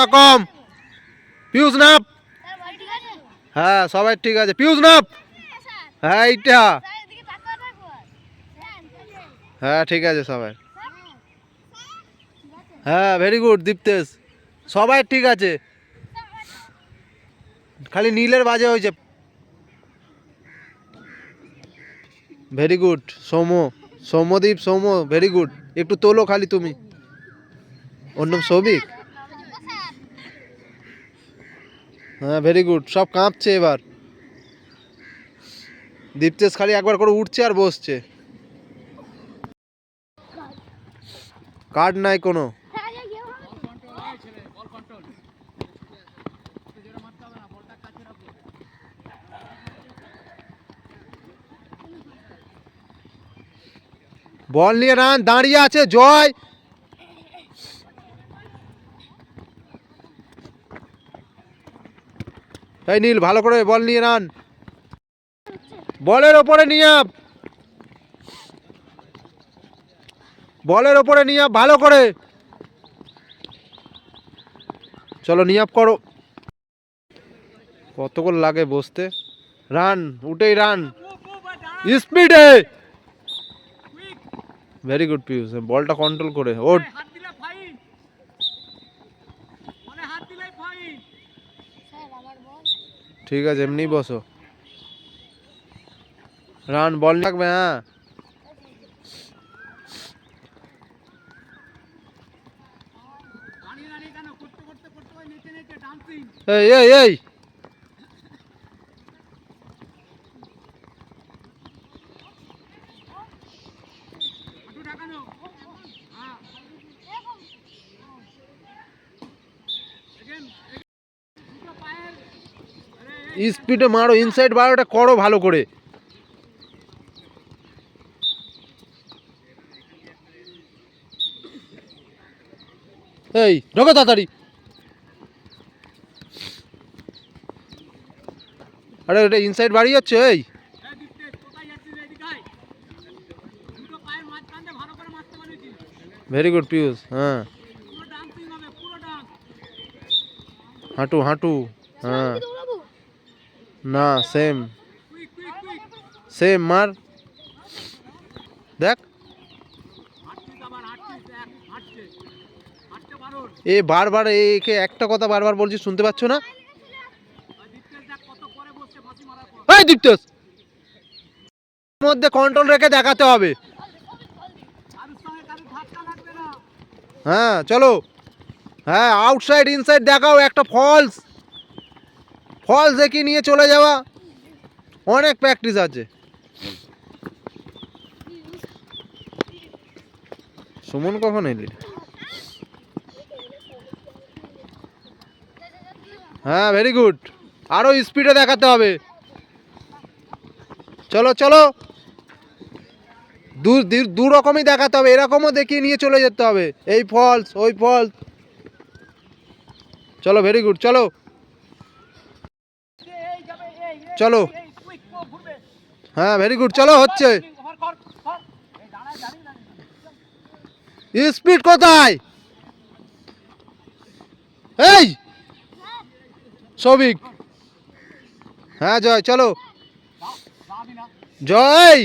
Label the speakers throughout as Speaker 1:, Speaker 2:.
Speaker 1: কথা কম। পিউষ নাপ। হ্যাঁ সবাই ঠিক আছে। পিউষ নাপ। হ্যাঁ এইটা। হ্যাঁ ঠিক আছে সবাই। হ্যাঁ ভেরি গুড দীপ্তেশ। সবাই ঠিক আছে, খালি নীলের বাজে হয়েছে। Very good Soumyadip very good. একটু তোলো খালি তুমি। ওর নাম সৌভিক। হ্যাঁ ভেরি গুড। সব কাঁপছে এবার। দীপ্তেশ খালি একবার করে উঠছে আর বসছে। কার্ড নাই কোনো। বল নিয়ে রান, দাঁড়িয়ে আছে জয়। এই নীল ভালো করে বল নিয়ে রান। বলের ওপরে নিয়ে আপ, বলের ওপরে নিয়ে আপ ভালো করে। চলো নিয়ে আপ করো। কতক্ষণ লাগে বসতে। রান উঠেই রান স্পিডে। ভেরি গুড পিউষ, বলটা কন্ট্রোল করে ওঠ। ঠিক আছে এমনি বসো। রান বল থাকবে। হ্যাঁ এই এই এই স্পিডে মারো, ইনসাইড বারোটা করো ভালো করে। এই ঢোকো তাড়াতাড়ি। আরে ওটা ইনসাইড বাড়ি যাচ্ছে। এই ভেরি গুড পিউষ। হ্যাঁ হাঁটু হাঁটু। হ্যাঁ না সেম সেম মার। দেখ এ বারবার একে একটা কথা বারবার বলছি, শুনতে পাচ্ছ না? এই দীপ্তেশ মধ্যে কন্ট্রোল রেখে দেখাতে হবে। হ্যাঁ চলো। হ্যাঁ আউটসাইড ইনসাইড দেখাও। একটা ফলস দেখিয়ে নিয়ে চলে যাওয়া। অনেক প্র্যাকটিস আছে। সুমন কখন এলি? হ্যাঁ ভেরি গুড। আরো স্পিডে দেখাতে হবে। চলো চলো, দু রকমই দেখাতে হবে। এরকমও দেখিয়ে নিয়ে চলে যেতে হবে। এই ফলস ওই ফলস। চলো ভেরি গুড। চলো চলো। হ্যাঁ ভেরি গুড। চলো হচ্ছে। স্পিড কোথায়? এই সৌভিক। হ্যাঁ জয় চলো। জয়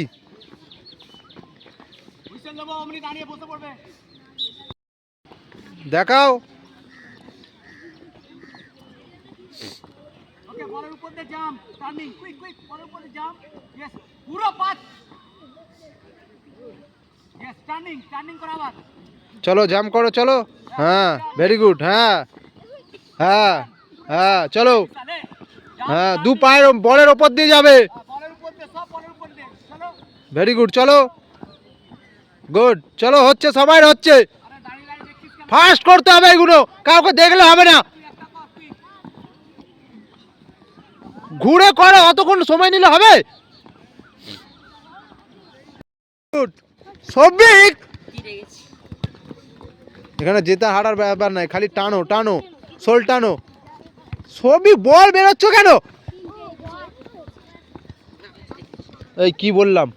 Speaker 1: দেখাও। চলো জাম্প করো চলো। হ্যাঁ ভেরি গুড। হ্যাঁ হ্যাঁ হ্যাঁ চলো। হ্যাঁ দু পায়ের বলের ওপর দিয়ে যাবে। Very good. চলো গুড। চলো হচ্ছে, সবাই হচ্ছে। ফাস্ট করতে হবে এগুলো, কাউকে দেখলে হবে না। ঘুরে করো, অতক্ষণ সময় নিলে হবে। সৌভিক এখানে জেতা হারার ব্যাপার নাই, খালি টানো টানো, শোল টানো। সৌভিক বল বেরোচ্ছ কেন? এই কি বললাম?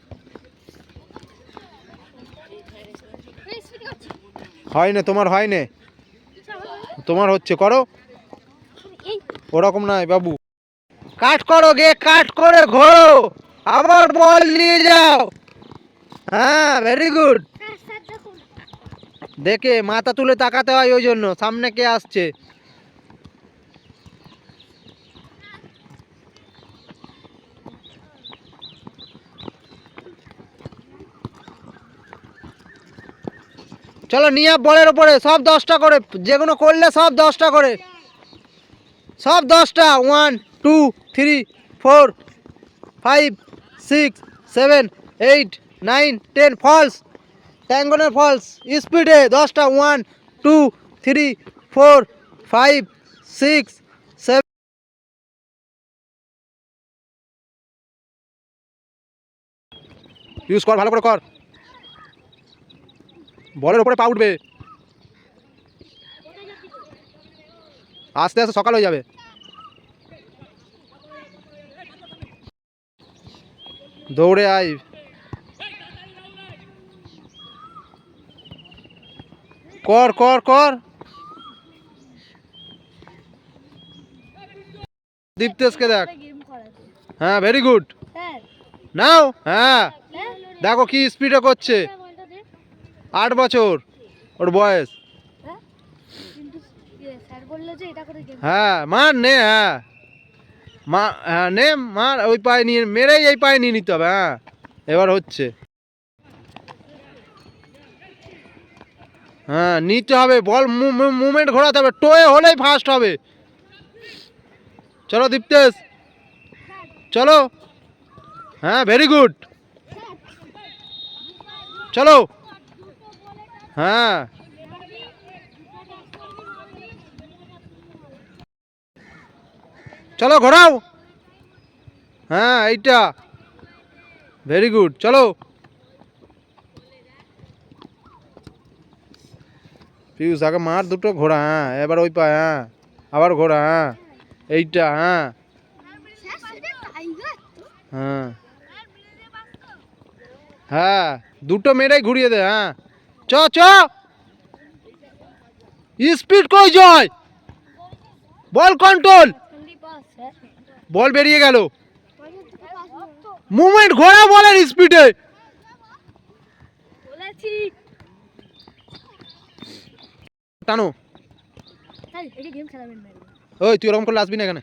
Speaker 1: হয় না তোমার, হয় না। তোমার হচ্ছে, করো। ওরকম নয় বাবু, কাট করো গে, কাট করে ঘোরো, আবার বল নিয়ে যাও। হ্যাঁ, ভেরি গুড। দেখে মাথা তুলে তাকাতে হয়, ওই জন্য সামনে কে আসছে। চলো নিয়ে বলের ওপরে সব 10টা করে, যেগুলো করলে সব 10টা করে, সব 10টা। 1 2 3 4 5 6 7 8 9 10 ফলস, ট্যাঙ্গনের ফলস স্পিডে 10টা। 1 2 3 4 5 6 7। ইউজ কর, ভালো করে কর, বলের ওপরে পা উঠবে, আস্তে আস্তে সকাল হয়ে যাবে। দৌড়ে আয়, কর কর কর। দীপ্তেশকে দেখ, হ্যাঁ ভেরি গুড, নাও। হ্যাঁ দেখো কি স্পিডে করছে, 8 বছর ওর বয়স। হ্যাঁ মার নে, হ্যাঁ মা, হ্যাঁ নে মার, ওই পায়ে নিয়ে মেরেই এই পায়ে নিয়ে নিতে হবে। হ্যাঁ এবার হচ্ছে, হ্যাঁ নিতে হবে, বল মুভমেন্ট ঘোরাতে হবে, টোয়ে হলেই ফাস্ট হবে। চলো দীপ্তেশ, চলো। হ্যাঁ ভেরি গুড, চলো। হ্যাঁ চলো ঘোরাও, হ্যাঁ এইটা ভেরি গুড, চলো। পিউষ আগে মার দুটো, ঘোরা, হ্যাঁ এবার ওই পায়, হ্যাঁ আবার ঘোরা, হ্যাঁ এইটা, হ্যাঁ হ্যাঁ হ্যাঁ দুটো মেরেই ঘুরিয়ে দে। হ্যাঁ চ চ, স্পিড কই যায়, বল কন্ট্রোল, বল বেরিয়ে গেল, মুভমেন্ট ঘোরা বলের স্পিডে। টানো, ওই তুই ওরকম করলে আসবি না এখানে।